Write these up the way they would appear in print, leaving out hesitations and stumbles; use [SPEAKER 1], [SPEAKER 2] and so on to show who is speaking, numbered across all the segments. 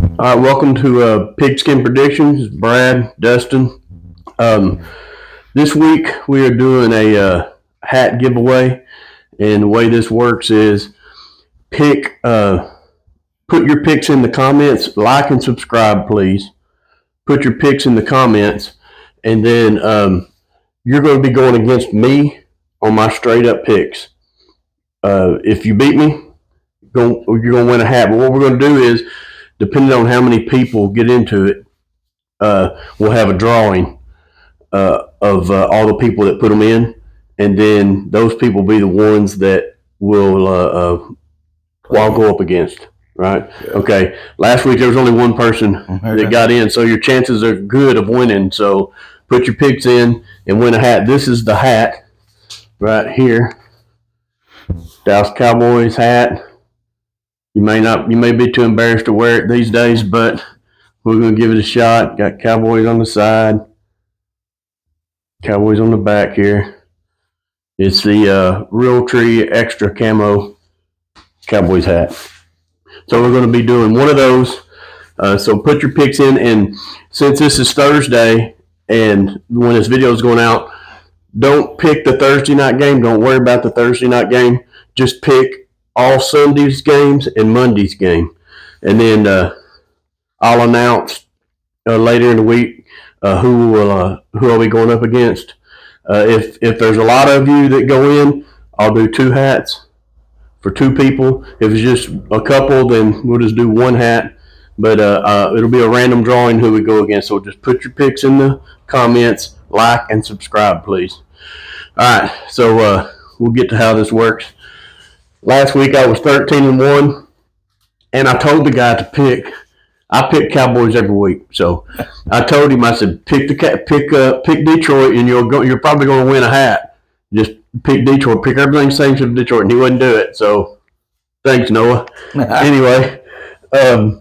[SPEAKER 1] All right, welcome to Pigskin Predictions. Brad, Dustin. Um, this week we are doing a hat giveaway, and the way this works is pick, put your picks in the comments, like and subscribe, please. Put your picks in the comments, and then you're going to be going against me on my straight up picks. If you beat me, you're going to win a hat. But what we're going to do is, depending on how many people get into it, we'll have a drawing of all the people that put them in, and then those people be the ones that will I'll go up against. Right? Yeah. Okay. Last week there was only one person that got in, so your chances are good of winning. So put your picks in and win a hat. This is the hat right here, Dallas Cowboys hat. You may be too embarrassed to wear it these days, but we're gonna give it a shot. Got Cowboys on the side. Cowboys on the back here. It's the Realtree Extra Camo Cowboys hat. So we're going to be doing one of those. So put your picks in, and since this is Thursday, and when this video is going out, don't pick the Thursday night game. Don't worry about the Thursday night game. Just pick all Sunday's games and Monday's game, and then I'll announce later in the week who are we going up against. If there's a lot of you that go in, I'll do two hats for two people. If it's just a couple, then we'll just do one hat. But it'll be a random drawing who we go against. So just put your picks in the comments, like, and subscribe, please. All right, so we'll get to how this works. Last week I was 13-1, and I told the guy to pick. I pick Cowboys every week, so I told him. I said, pick Detroit, and you're probably going to win a hat. Just pick Detroit. Pick everything same to Detroit, and he wouldn't do it. So thanks, Noah. Anyway, 13-1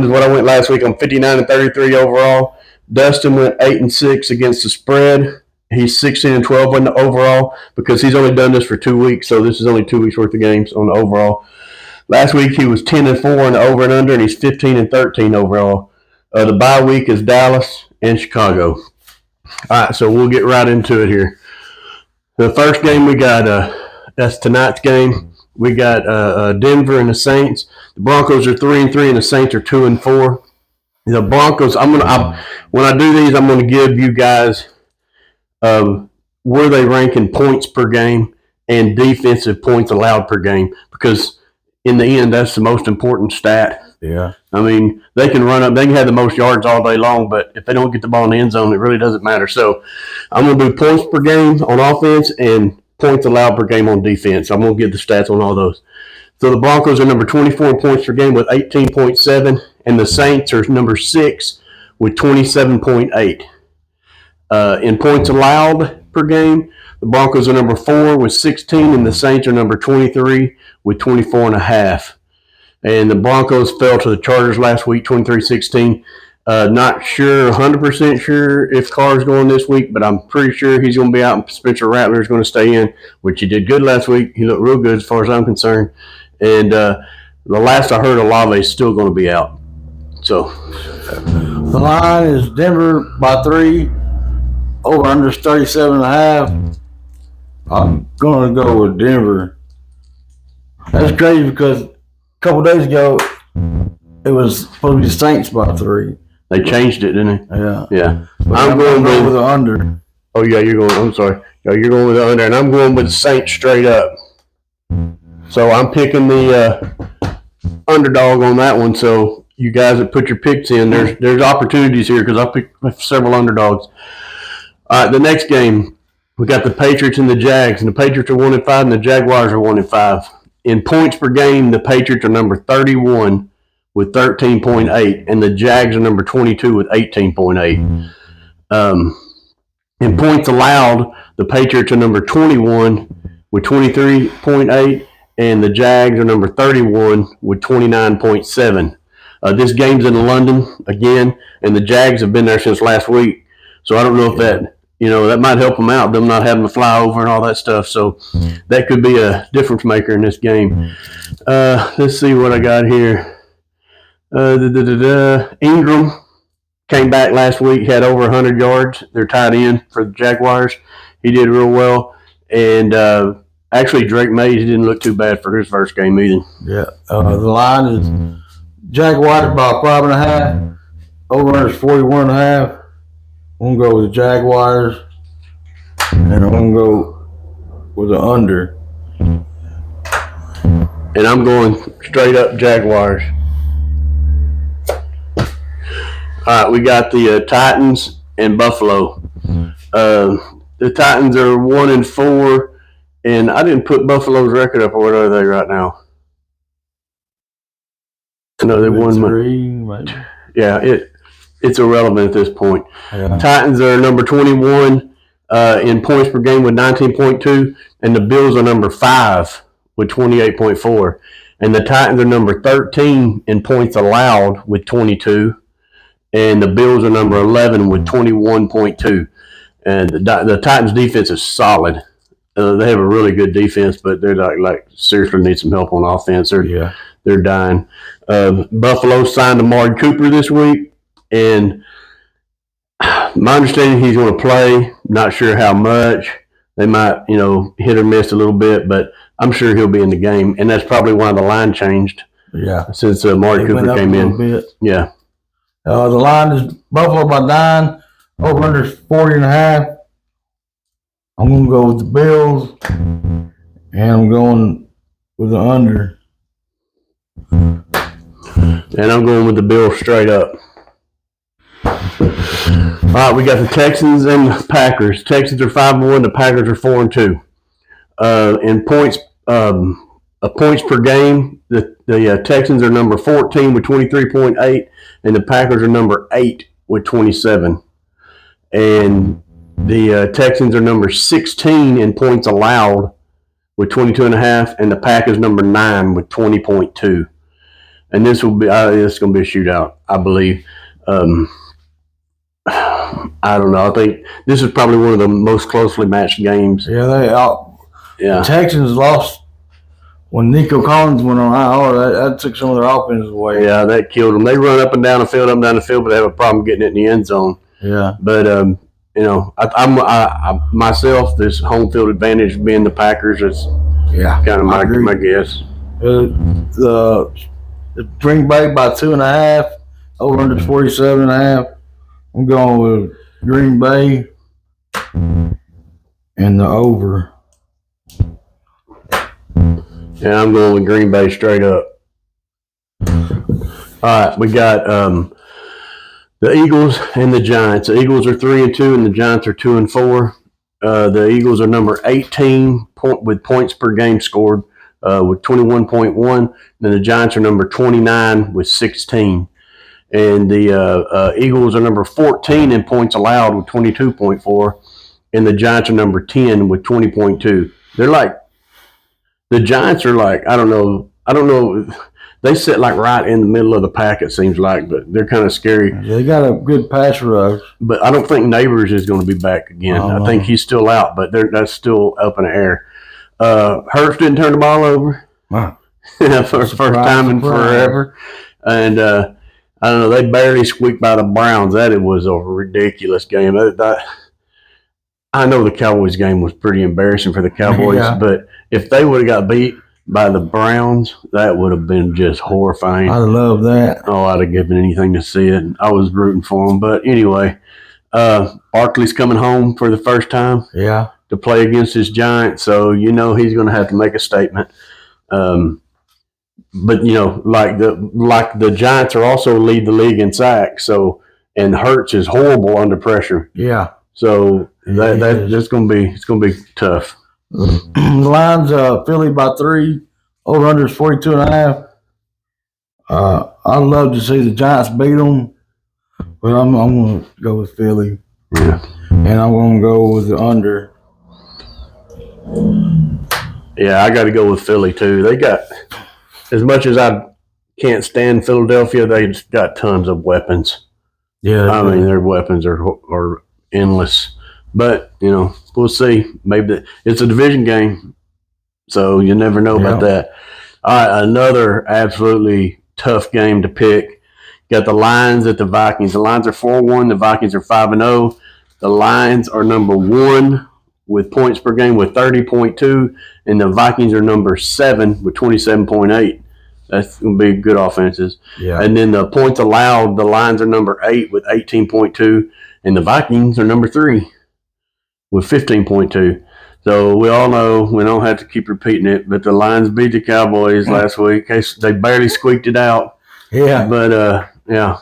[SPEAKER 1] is what I went last week. I'm 59-33 overall. Dustin went 8-6 against the spread. He's 16-12 in the overall because he's only done this for 2 weeks, so this is only 2 weeks worth of games on the overall. Last week he was 10-4 in the over and under, and he's 15-13 overall. The bye week is Dallas and Chicago. All right, so we'll get right into it here. The first game we got, that's tonight's game. We got Denver and the Saints. The Broncos are 3-3, and the Saints are 2-4. The Broncos, when I do these, I'm gonna give you guys where they rank in points per game and defensive points allowed per game, because in the end, that's the most important stat.
[SPEAKER 2] Yeah.
[SPEAKER 1] I mean, they can run up, they can have the most yards all day long, but if they don't get the ball in the end zone, it really doesn't matter. So I'm going to do points per game on offense and points allowed per game on defense. I'm going to give the stats on all those. So the Broncos are number 24 in points per game with 18.7, and the Saints are number 6 with 27.8. In points allowed per game, the Broncos are number 4 with 16, and the Saints are number 23 with 24.5. And the Broncos fell to the Chargers last week, 23-16. Not sure, 100% sure if Carr's going this week, but I'm pretty sure he's going to be out, and Spencer Rattler is going to stay in, which he did good last week. He looked real good as far as I'm concerned. And the last I heard, Olave is still going to be out. So
[SPEAKER 2] the line is Denver by 3. Over under 37.5. I'm going to go with Denver. That's crazy because a couple days ago it was supposed to be the Saints by 3.
[SPEAKER 1] They changed it, didn't they?
[SPEAKER 2] Yeah.
[SPEAKER 1] Yeah.
[SPEAKER 2] I'm going with the under.
[SPEAKER 1] Oh, yeah, I'm sorry. Yeah, you're going with the under, and I'm going with the Saints straight up. So I'm picking the underdog on that one. So you guys that put your picks in, there's opportunities here because I picked several underdogs. All right, the next game, we got the Patriots and the Jags, and the Patriots are 1-5, and the Jaguars are 1-5. In points per game, the Patriots are number 31 with 13.8, and the Jags are number 22 with 18.8. In points allowed, the Patriots are number 21 with 23.8, and the Jags are number 31 with 29.7. This game's in London again, and the Jags have been there since last week, so I don't know if that might help them out, them not having to fly over and all that stuff. So that could be a difference maker in this game. Let's see what I got here. Ingram came back last week, had over 100 yards. They're tied in for the Jaguars. He did real well. And actually, Drake Mays didn't look too bad for his first game either.
[SPEAKER 2] Yeah. The line is Jaguars by 5.5. Over under is 41.5. I'm gonna go with the Jaguars, and I'm gonna go with the under.
[SPEAKER 1] And I'm going straight up Jaguars. All right, we got the Titans and Buffalo. The Titans are 1-4, and I didn't put Buffalo's record up. Or what are they right now? No, they won.
[SPEAKER 2] 3, maybe.
[SPEAKER 1] Yeah, it's irrelevant at this point.
[SPEAKER 2] Yeah.
[SPEAKER 1] Titans are number 21 in points per game with 19.2, and the Bills are number 5 with 28.4. And the Titans are number 13 in points allowed with 22, and the Bills are number 11 with 21.2. And the Titans defense is solid. They have a really good defense, but they're like seriously need some help on offense. They're dying. Buffalo signed Amari Cooper this week, and my understanding he's going to play. Not sure how much. They might, hit or miss a little bit, but I'm sure he'll be in the game, and that's probably why the line changed.
[SPEAKER 2] Yeah,
[SPEAKER 1] since Amari Cooper came in.
[SPEAKER 2] Bit.
[SPEAKER 1] Yeah.
[SPEAKER 2] The line is Buffalo by 9. Over under is 40.5. I'm going to go with the Bills, and I'm going with the under.
[SPEAKER 1] And I'm going with the Bills straight up. All right, we got the Texans and the Packers. Texans are 5-1. The Packers are 4-2. In points, points per game, the Texans are number 14 with 23.8, and the Packers are number 8 with 27. And the Texans are number 16 in points allowed with 22.5, and the Packers number 9 with 20.2. And this will be it's going to be a shootout, I believe. I don't know. I think this is probably one of the most closely matched games.
[SPEAKER 2] Yeah, the Texans lost when Nico Collins went on IR. That took some of their offense away.
[SPEAKER 1] Yeah, that killed them. They run up and down the field, but they have a problem getting it in the end zone.
[SPEAKER 2] Yeah.
[SPEAKER 1] But I myself, this home field advantage being the Packers is kind of my guess.
[SPEAKER 2] The Green Bay by 2.5. Over under 47.5. I'm going with Green Bay and the over.
[SPEAKER 1] Yeah, I'm going with Green Bay straight up. All right, we got the Eagles and the Giants. The Eagles are 3-2, and the Giants are 2-4. The Eagles are number 18 with points per game scored with 21.1. Then the Giants are number 29 with 16. And the Eagles are number 14 in points allowed with 22.4. And the Giants are number 10 with 20.2. The Giants are I don't know. They sit right in the middle of the pack, it seems like, but they're kind of scary.
[SPEAKER 2] They got a good pass rush.
[SPEAKER 1] But I don't think Neighbors is going to be back again. I think he's still out, but that's still up in the air. Hurts didn't turn the ball over.
[SPEAKER 2] Wow.
[SPEAKER 1] For the first time in forever. And I don't know, they barely squeaked by the Browns. It was a ridiculous game. I know the Cowboys game was pretty embarrassing for the Cowboys, but if they would have got beat by the Browns, that would have been just horrifying.
[SPEAKER 2] I love that.
[SPEAKER 1] Oh, I'd have given anything to see it. I was rooting for them. But anyway, Barkley's coming home for the first time to play against his Giants, so he's going to have to make a statement. But the Giants are also lead the league in sacks. So, and Hurts is horrible under pressure.
[SPEAKER 2] Yeah.
[SPEAKER 1] So it's going to be tough.
[SPEAKER 2] The line's Philly by 3. Over under is 42.5. I'd love to see the Giants beat them, but I'm going to go with Philly.
[SPEAKER 1] Yeah.
[SPEAKER 2] And I'm going to go with the under.
[SPEAKER 1] Yeah, I got to go with Philly too. They got, as much as I can't stand Philadelphia, they got tons of weapons.
[SPEAKER 2] Yeah,
[SPEAKER 1] I mean their weapons are endless. But we'll see. Maybe it's a division game, so you never know about that. All right, another absolutely tough game to pick. Got the Lions at the Vikings. The Lions are 4-1. The Vikings are 5-0. The Lions are number 1 with points per game with 30.2, and the Vikings are number 7 with 27.8. That's going to be good offenses.
[SPEAKER 2] Yeah.
[SPEAKER 1] And then the points allowed, the Lions are number 8 with 18.2, and the Vikings are number 3 with 15.2. So we all know, we don't have to keep repeating it, but the Lions beat the Cowboys last week. They barely squeaked it out.
[SPEAKER 2] Yeah.
[SPEAKER 1] But, yeah.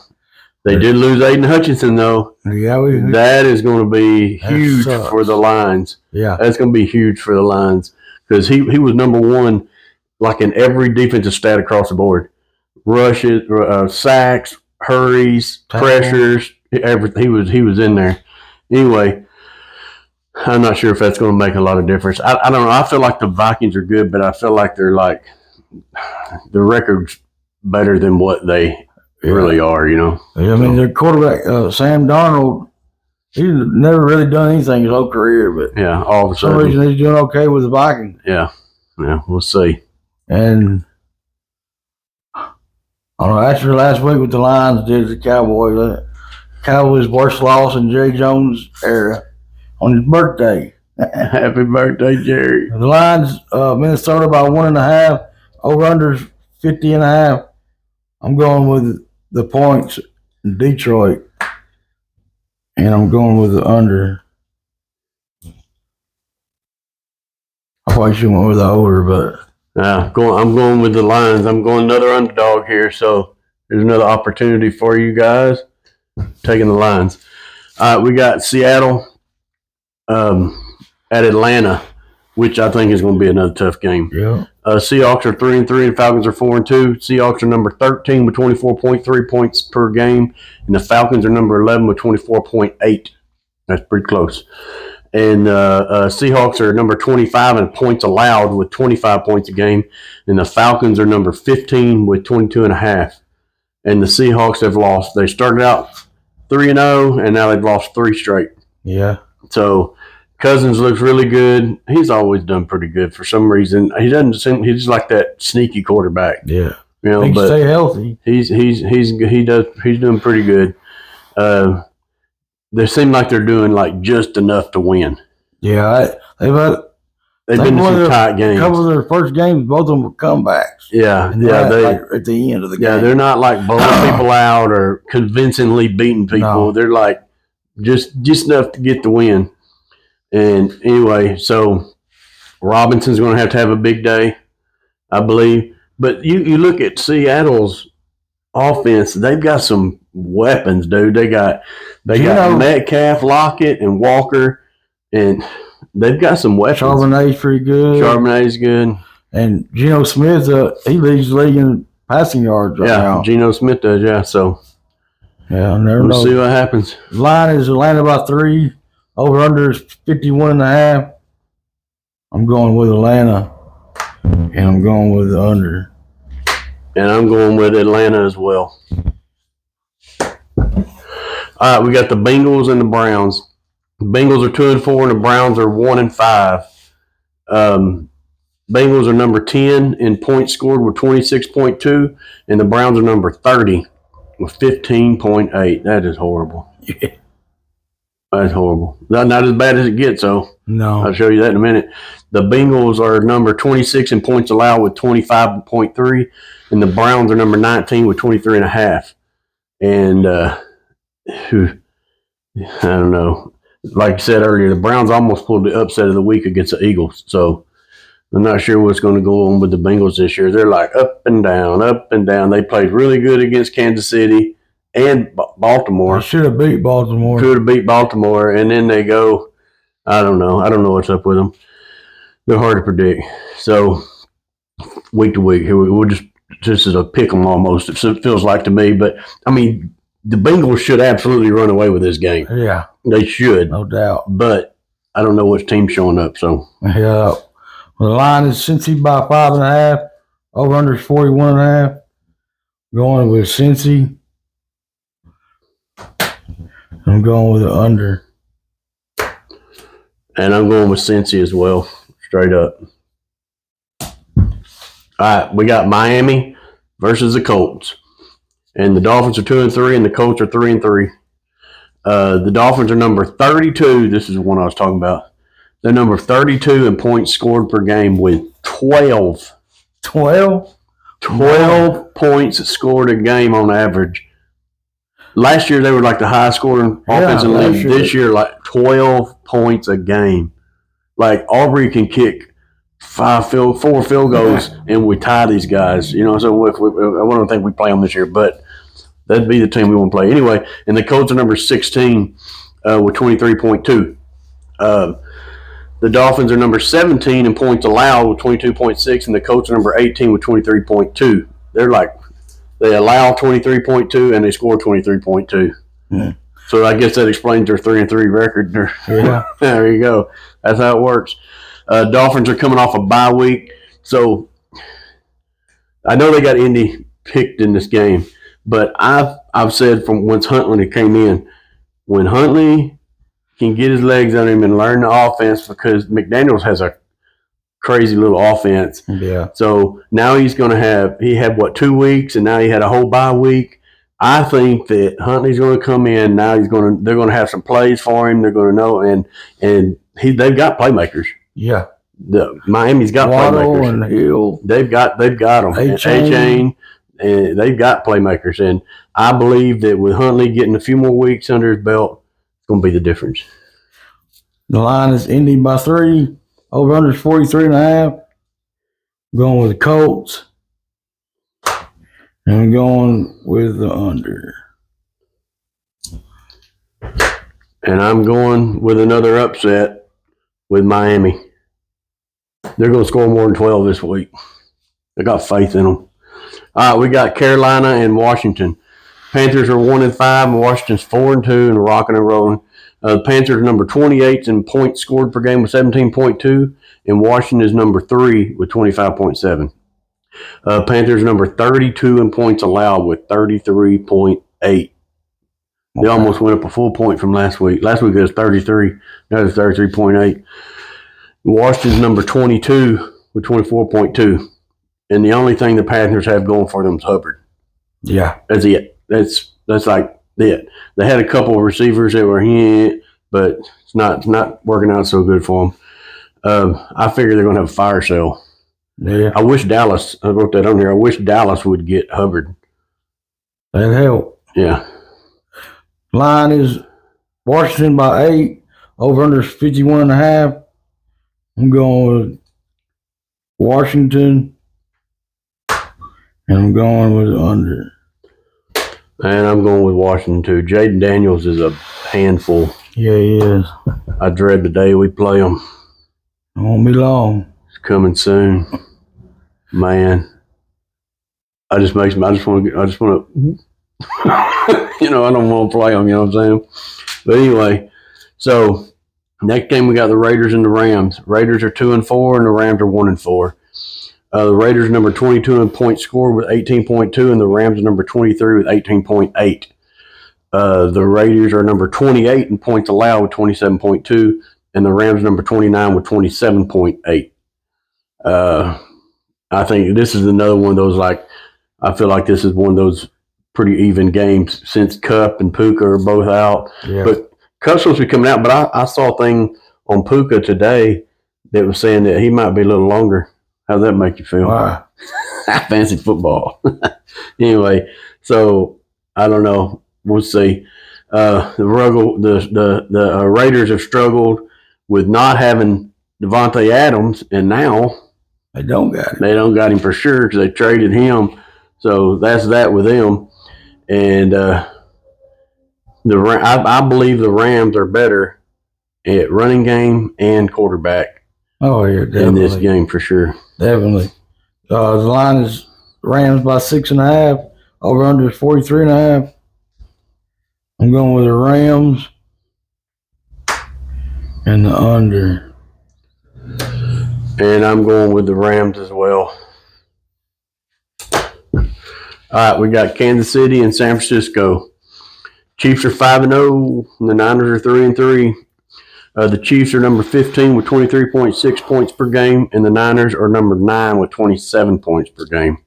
[SPEAKER 1] They did lose Aiden Hutchinson, though.
[SPEAKER 2] Yeah,
[SPEAKER 1] that is going to be huge for the Lions.
[SPEAKER 2] Yeah.
[SPEAKER 1] That's going to be huge for the Lions because he was number 1, like in every defensive stat across the board. Rushes, sacks, hurries, pressures, everything. He was in there. Anyway, I'm not sure if that's going to make a lot of difference. I don't know. I feel like the Vikings are good, but I feel like they're like the record's better than what they really are, you know.
[SPEAKER 2] I mean, their quarterback, Sam Darnold, he's never really done anything his whole career, but
[SPEAKER 1] yeah, all of a sudden,
[SPEAKER 2] for some reason he's doing okay with the Vikings.
[SPEAKER 1] Yeah, we'll see.
[SPEAKER 2] And I don't know, after last week with the Lions did the Cowboys, Cowboys' worst loss in Jerry Jones' era on his birthday.
[SPEAKER 1] Happy birthday, Jerry.
[SPEAKER 2] The Lions, Minnesota by 1.5, over under 50.5. I'm going with the points in Detroit, and I'm going with the under. I probably should went with the over, but
[SPEAKER 1] I'm going with the Lions. I'm going another underdog here, so there's another opportunity for you guys. Taking the Lions. All right, we got Seattle at Atlanta, which I think is going to be another tough game.
[SPEAKER 2] yeah.
[SPEAKER 1] Seahawks are 3-3 and Falcons are 4-2. Seahawks are number 13 with 24.3 points per game, and the Falcons are number 11 with 24.8. That's pretty close. And Seahawks are number 25 in points allowed with 25 points a game, and the Falcons are number 15 with 22.5. And the Seahawks have lost. They started out 3-0, and now they've lost 3 straight.
[SPEAKER 2] Yeah.
[SPEAKER 1] So Cousins looks really good. He's always done pretty good for some reason. He doesn't seem, he's like that sneaky quarterback.
[SPEAKER 2] Yeah.
[SPEAKER 1] You know,
[SPEAKER 2] He
[SPEAKER 1] but
[SPEAKER 2] stay healthy.
[SPEAKER 1] he's doing pretty good. They seem like they're doing like just enough to win.
[SPEAKER 2] Yeah. They've
[SPEAKER 1] been in some tight games.
[SPEAKER 2] A couple of their first games, both of them were comebacks.
[SPEAKER 1] Yeah.
[SPEAKER 2] Like at the end of the game.
[SPEAKER 1] Yeah, they're not like blowing people out or convincingly beating people.
[SPEAKER 2] No.
[SPEAKER 1] They're like just enough to get the win. And anyway, so Robinson's going to have a big day, I believe. But you look at Seattle's offense; they've got some weapons, dude. They got Metcalf, Lockett, and Walker, and they've got some weapons.
[SPEAKER 2] Charbonnet's pretty good.
[SPEAKER 1] Charbonnet's good,
[SPEAKER 2] and Geno Smith, he leads the league in passing yards right now.
[SPEAKER 1] Yeah, Geno Smith does. Yeah, so we'll see what happens.
[SPEAKER 2] Line is Atlanta by 3. Over under is 51.5. I'm going with Atlanta, and I'm going with the under.
[SPEAKER 1] And I'm going with Atlanta as well. All right, we got the Bengals and the Browns. The Bengals are 2-4, and the Browns are 1-5. Bengals are number 10 in points scored with 26.2, and the Browns are number 30 with 15.8. That is horrible.
[SPEAKER 2] Yeah.
[SPEAKER 1] That's horrible. Not as bad as it gets, though.
[SPEAKER 2] No.
[SPEAKER 1] I'll show you that in a minute. The Bengals are number 26 in points allowed with 25.3, and the Browns are number 19 with 23.5. And I don't know. Like I said earlier, the Browns almost pulled the upset of the week against the Eagles. So I'm not sure what's going to go on with the Bengals this year. They're like up and down, up and down. They played really good against Kansas City and Baltimore.
[SPEAKER 2] They should have beat Baltimore.
[SPEAKER 1] Could have beat Baltimore, and then they go, I don't know. I don't know what's up with them. They're hard to predict. So week to week, we'll just as a pick 'em almost, it feels like to me. But, I mean, the Bengals should absolutely run away with this game.
[SPEAKER 2] Yeah.
[SPEAKER 1] They should.
[SPEAKER 2] No doubt.
[SPEAKER 1] But I don't know which team's showing up. So
[SPEAKER 2] yeah. Well, the line is Cincy by 5.5. Over under is 41.5. Going with Cincy. I'm going with the under.
[SPEAKER 1] And I'm going with Cincy as well, straight up. All right, we got Miami versus the Colts. And the Dolphins are 2-3, and the Colts are 3-3. The Dolphins are number 32. This is the one I was talking about. They're number 32 in points scored per game with 12.
[SPEAKER 2] 12?
[SPEAKER 1] 12 points scored a game on average. Last year, they were like the highest scoring offensive league. This year, like 12 points a game. Like Aubrey can kick 4 field goals, and we tie these guys. You know, so I don't think we play them this year, but that'd be the team we want to play anyway. And the Colts are number 16 with 23.2. The Dolphins are number 17 in points allowed with 22.6, and the Colts are number 18 with 23.2. They're like, they allow 23.2 and they score 23.2.
[SPEAKER 2] Yeah.
[SPEAKER 1] So I guess that explains their 3-3 record.
[SPEAKER 2] Yeah.
[SPEAKER 1] There you go. That's how it works. Dolphins are coming off a bye week, so I know they got Indy picked in this game, but I've said from once Huntley came in, when Huntley can get his legs on him and learn the offense, because McDaniels has a crazy little offense.
[SPEAKER 2] Yeah.
[SPEAKER 1] So now he had 2 weeks, and now he had a whole bye week. I think that Huntley's going to come in now. They're going to have some plays for him. They're going to know, and they've got playmakers.
[SPEAKER 2] Yeah.
[SPEAKER 1] Miami's got
[SPEAKER 2] Waddle
[SPEAKER 1] playmakers.
[SPEAKER 2] And Hill.
[SPEAKER 1] They've got them. A-Chain. And they've got playmakers, and I believe that with Huntley getting a few more weeks under his belt, it's going to be the difference.
[SPEAKER 2] The line is Indy by 3. Over under is 43.5. Going with the Colts. And I'm going with the under.
[SPEAKER 1] And I'm going with another upset with Miami. They're going to score more than 12 this week. I got faith in them. All right, we got Carolina and Washington. Panthers are 1-5, and Washington's 4-2, and rocking and rolling. The Panthers are number 28 in points scored per game with 17.2, and Washington is number 3 with 25.7. Panthers are number 32 in points allowed with 33.8. They almost went up a full point from last week. Last week it was 33. Now it's 33.8. Washington's number 22 with 24.2. And the only thing the Panthers have going for them is Hubbard.
[SPEAKER 2] Yeah.
[SPEAKER 1] That's it. That's like it. They had a couple of receivers that were here, but it's not working out so good for them. I figure they're going to have a fire sale.
[SPEAKER 2] Yeah.
[SPEAKER 1] I wish Dallas, I wrote that on here, I wish Dallas would get Hubbard.
[SPEAKER 2] That'd help.
[SPEAKER 1] Yeah.
[SPEAKER 2] Line is Washington by 8. Over under is 51.5. I'm going with Washington. And I'm going with under.
[SPEAKER 1] And I'm going with Washington, too. Jaden Daniels is a handful.
[SPEAKER 2] Yeah, he is.
[SPEAKER 1] I dread the day we play him.
[SPEAKER 2] It won't be long.
[SPEAKER 1] It's coming soon. Man. I just want to, I don't want to play them, you know what I'm saying? But anyway, so next game we got the Raiders and the Rams. Raiders are 2-4, and the Rams are 1-4. The Raiders are number 22 in points scored with 18.2, and the Rams are number 23 with 18.8. The Raiders are number 28 in points allowed with 27.2, and the Rams are number 29 with 27.8. I think this is another one of those, I feel like this is one of those pretty even games since Kupp and Puka are both out.
[SPEAKER 2] Yeah.
[SPEAKER 1] But Kupp's supposed to be coming out, but I saw a thing on Puka today that was saying that he might be a little longer. How's that make you feel?
[SPEAKER 2] Wow.
[SPEAKER 1] I fancy football. Anyway, so I don't know. We'll see. The Raiders have struggled with not having Devontae Adams, and now
[SPEAKER 2] They don't got it.
[SPEAKER 1] they don't got him for sure because they traded him. So that's that with them. And I believe the Rams are better at running game and quarterback
[SPEAKER 2] Oh, yeah, definitely.
[SPEAKER 1] in this game for sure.
[SPEAKER 2] Definitely. The line is Rams by 6.5. Over under is 43.5. I'm going with the Rams and the under.
[SPEAKER 1] And I'm going with the Rams as well. All right, we got Kansas City and San Francisco. Chiefs are 5-0, and the Niners are 3-3. The Chiefs are number 15 with 23.6 points per game, and the Niners are number 9 with 27 points per game.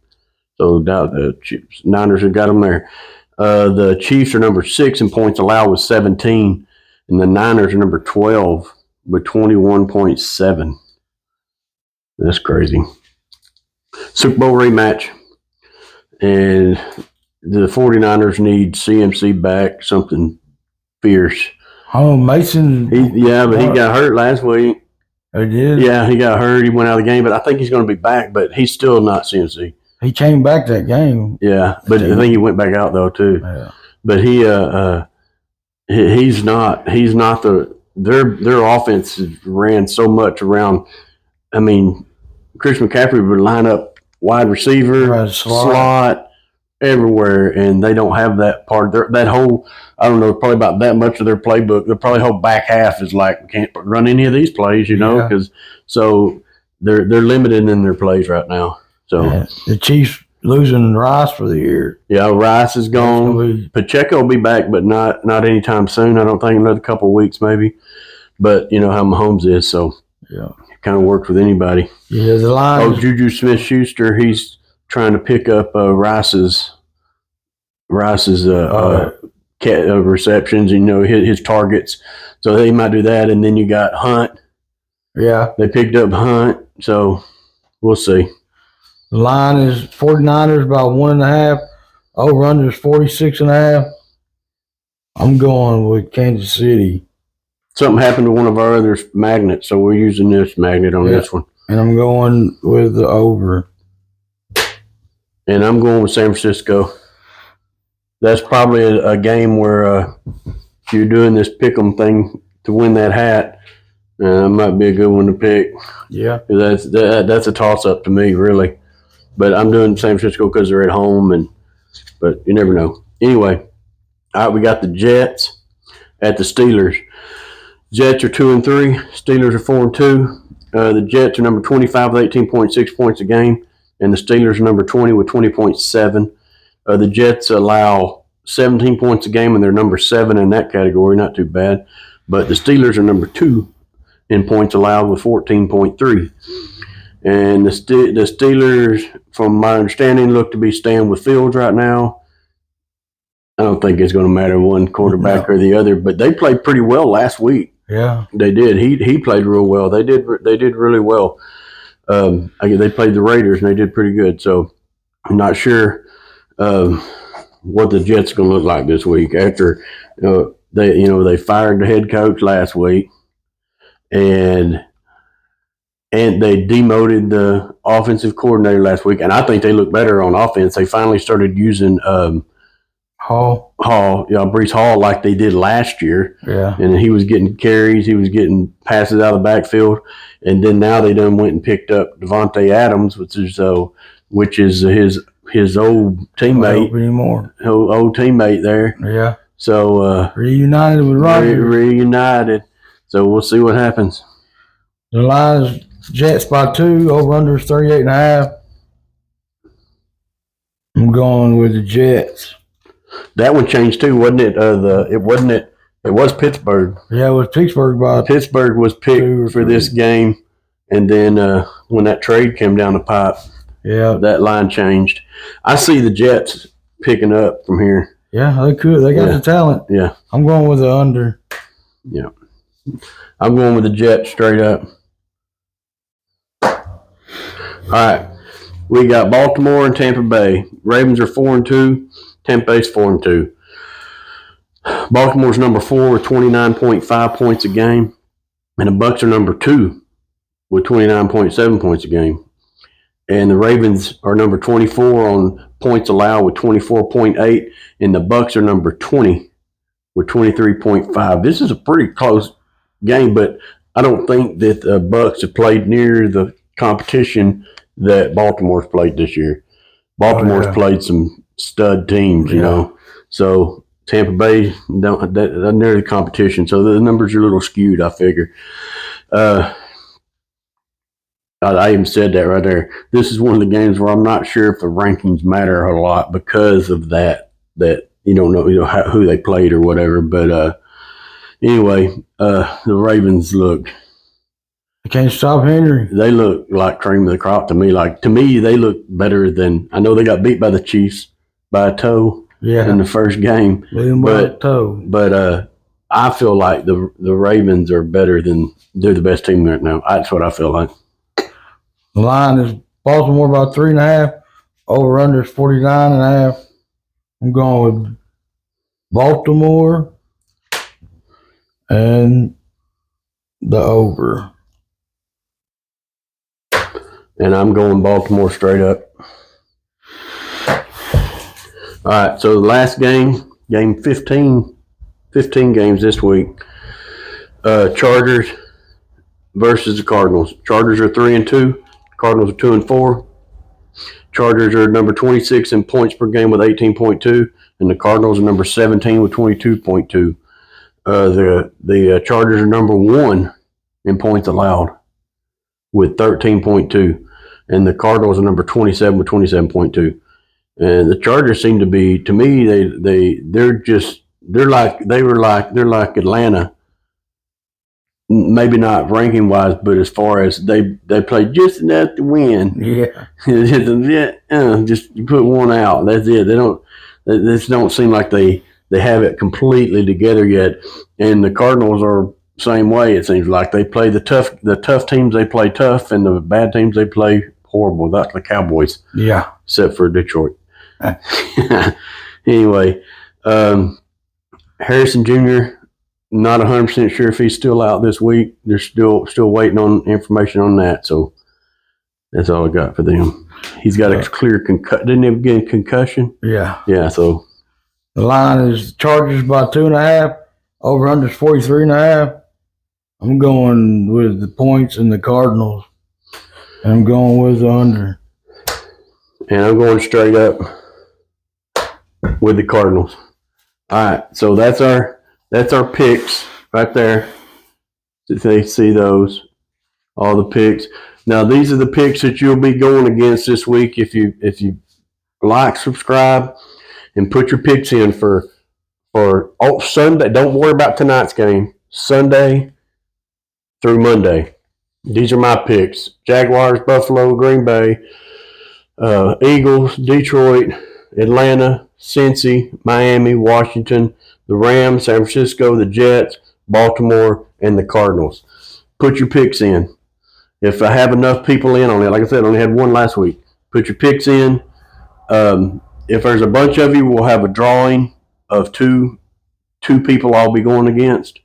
[SPEAKER 1] So now the Niners have got them there. The Chiefs are number 6 in points allowed with 17, and the Niners are number 12 with 21.7. That's crazy. Super Bowl rematch, and the 49ers need CMC back, something fierce.
[SPEAKER 2] Oh, Mason.
[SPEAKER 1] But he got hurt last week.
[SPEAKER 2] He did?
[SPEAKER 1] Yeah, he got hurt. He went out of the game, but I think he's going to be back, but he's still not CMC.
[SPEAKER 2] He came back that game.
[SPEAKER 1] Yeah, but I think he went back out though too.
[SPEAKER 2] Yeah.
[SPEAKER 1] But he's not their offense ran so much around. I mean, Chris McCaffrey would line up wide receiver,
[SPEAKER 2] Right,
[SPEAKER 1] slot everywhere, and they don't have that part. That whole, I don't know, probably about that much of their playbook. The probably whole back half is like, we can't run any of these plays, because so they're limited in their plays right now. So
[SPEAKER 2] the Chiefs losing Rice for the year.
[SPEAKER 1] Yeah, Rice is gone. Pacheco will be back, but not anytime soon. I don't think another couple of weeks maybe. But you know how Mahomes is, so kind of works with anybody.
[SPEAKER 2] Yeah, the line.
[SPEAKER 1] Juju Smith-Schuster, he's trying to pick up Rice's receptions, his targets. So they might do that, and then you got Hunt.
[SPEAKER 2] Yeah,
[SPEAKER 1] they picked up Hunt, so we'll see.
[SPEAKER 2] The line is 49ers by 1.5. Over under is 46.5. I'm going with Kansas City.
[SPEAKER 1] Something happened to one of our other magnets, so we're using this magnet on this one.
[SPEAKER 2] And I'm going with the over.
[SPEAKER 1] And I'm going with San Francisco. That's probably a game where if you're doing this pick'em thing to win that hat, that might be a good one to pick.
[SPEAKER 2] Yeah,
[SPEAKER 1] that's a toss up to me, really. But I'm doing San Francisco because they're at home, but you never know. Anyway, all right, we got the Jets at the Steelers. Jets are 2-3. Steelers are 4-2. The Jets are number 25 with 18.6 points a game, and the Steelers are number 20 with 20.7. The Jets allow 17 points a game, and they're number 7 in that category. Not too bad. But the Steelers are number 2 in points allowed with 14.3. And the Steelers, from my understanding, look to be staying with Fields right now. I don't think it's going to matter one quarterback or the other, but they played pretty well last week.
[SPEAKER 2] Yeah,
[SPEAKER 1] they did. He played real well. They did really well. They played the Raiders and they did pretty good. So I'm not sure what the Jets are going to look like this week after they fired the head coach last week and they demoted the offensive coordinator last week, and I think they look better on offense. They finally started using Breece Hall like they did last year.
[SPEAKER 2] Yeah.
[SPEAKER 1] And he was getting carries, he was getting passes out of the backfield, and then now they done went and picked up Devontae Adams, which is his old teammate, old teammate there.
[SPEAKER 2] Yeah.
[SPEAKER 1] So
[SPEAKER 2] reunited with Rodgers.
[SPEAKER 1] Reunited. So we'll see what happens.
[SPEAKER 2] The line is Jets by 2. Over under is 38.5. I'm going with the Jets.
[SPEAKER 1] That one changed too, wasn't it? It was Pittsburgh.
[SPEAKER 2] Yeah, it was Pittsburgh
[SPEAKER 1] Pittsburgh was picked for this game, and then when that trade came down the pipe, that line changed. I see the Jets picking up from here.
[SPEAKER 2] Yeah, they could. They got the talent.
[SPEAKER 1] Yeah.
[SPEAKER 2] I'm going with the under.
[SPEAKER 1] Yeah. I'm going with the Jets straight up. All right. We got Baltimore and Tampa Bay. Ravens are 4-2. Tampa Bay's 4-2. Baltimore's number 4 with 29.5 points a game. And the Bucs are number 2 with 29.7 points a game. And the Ravens are number 24 on points allowed with 24.8. And the Bucs are number 20 with 23.5. This is a pretty close game, but I don't think that the Bucs have played near the competition that Baltimore's played this year. Baltimore's played some stud teams, you know. So Tampa Bay don't near the competition. So the numbers are a little skewed, I figure. I even said that right there. This is one of the games where I'm not sure if the rankings matter a lot because of that you don't know, who they played or whatever. But anyway, the Ravens look
[SPEAKER 2] You can't stop Henry.
[SPEAKER 1] They look like cream of the crop to me. Like, to me, they look better than, I know they got beat by the Chiefs by a toe in the first game. But I feel like the Ravens are better than, they're the best team right now. That's what I feel like.
[SPEAKER 2] The line is Baltimore by 3.5. Over under is 49.5. I'm going with Baltimore and the over.
[SPEAKER 1] And I'm going Baltimore straight up. All right, so the last game 15 games this week. Chargers versus the Cardinals. Chargers are 3-2. Cardinals are 2-4. Chargers are number 26 in points per game with 18.2, and the Cardinals are number 17 with 22.2. The Chargers are number 1 in points allowed with 13.2, and the Cardinals are number 27 with 27.2. And the Chargers seem to be, to me, they're like Atlanta. Maybe not ranking wise, but as far as they play just enough to win.
[SPEAKER 2] Yeah.
[SPEAKER 1] Just put one out. That's it. They just don't seem like they have it completely together yet. And the Cardinals are same way. It seems like they play the tough teams. They play tough, and the bad teams they play horrible. That's the Cowboys.
[SPEAKER 2] Yeah.
[SPEAKER 1] Except for Detroit. Anyway, Harrison Jr. Not 100% sure if he's still out this week. They're still waiting on information on that. So that's all I got for them. He's got a clear concussion. Didn't he get a concussion?
[SPEAKER 2] Yeah.
[SPEAKER 1] Yeah. So
[SPEAKER 2] the line is Chargers by 2.5. Over under is 43.5. I'm going with the points and the Cardinals. And I'm going with the under.
[SPEAKER 1] And I'm going straight up with the Cardinals. All right. So that's our picks right there. If they see those, all the picks. Now these are the picks that you'll be going against this week. If you like, subscribe, and put your picks in for Sunday. Don't worry about tonight's game. Sunday through Monday. These are my picks: Jaguars, Buffalo, Green Bay, Eagles, Detroit, Atlanta, Cincy, Miami, Washington, the Rams, San Francisco, the Jets, Baltimore, and the Cardinals. Put your picks in. If I have enough people in on it, like I said, I only had one last week. Put your picks in. If there's a bunch of you, we'll have a drawing of two people I'll be going against.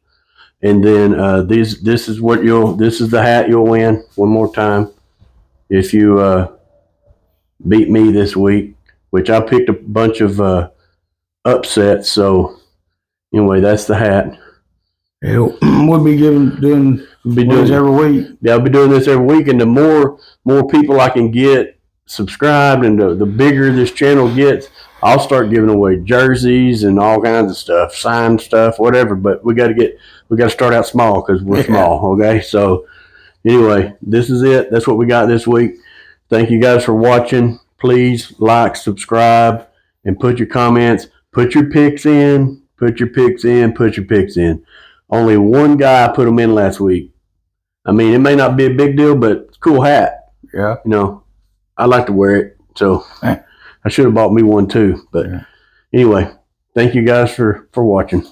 [SPEAKER 1] And then this is the hat you'll win one more time if you beat me this week, which I picked a bunch of upsets. So anyway, that's the hat.
[SPEAKER 2] Yeah, we'll be doing this every week.
[SPEAKER 1] Yeah, I'll be doing this every week, and the more people I can get subscribed, and the bigger this channel gets, I'll start giving away jerseys and all kinds of stuff, signed stuff, whatever. But we got to start out small because we're small. Okay, so anyway, this is it. That's what we got this week. Thank you guys for watching. Please like, subscribe, and put your comments. Put your picks in. Put your picks in. Put your picks in. Only one guy put them in last week. I mean, it may not be a big deal, but it's a cool hat.
[SPEAKER 2] Yeah.
[SPEAKER 1] You know, I like to wear it. So I should have bought me one too. But anyway, thank you guys for watching.